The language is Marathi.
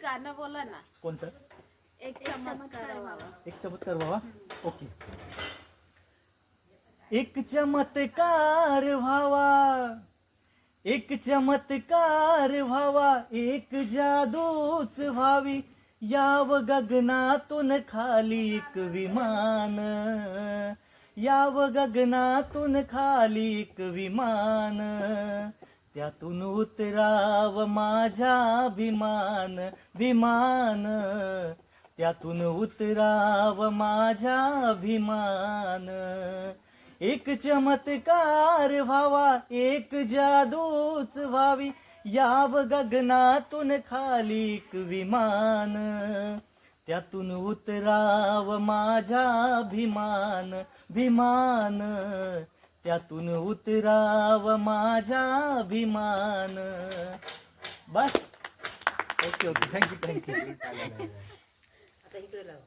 गाणं बोला ना. कोणतं? एक चमत्कार व्हावा. एक चमत्कार व्हावा. ओके. एक चमत्कार व्हावा, एक चमत्कार व्हावा, एक जादूच व्हावी, याव गगनातून खाली एक विमान, याव गगनातून खाली एक विमान, त्यातून उतराव माझा विमान, विमान, त्यातून उतराव माझा विमान. एक चमत्कार व्हावा, एक जादूच व्हावी, याव गगनातून खाली एक विमान, त्यातून उतराव माझा विमान, विमान, त्यातून उतराव माझा विमान. बस. Okay okay, thank you thank you. आता इकडे लाव.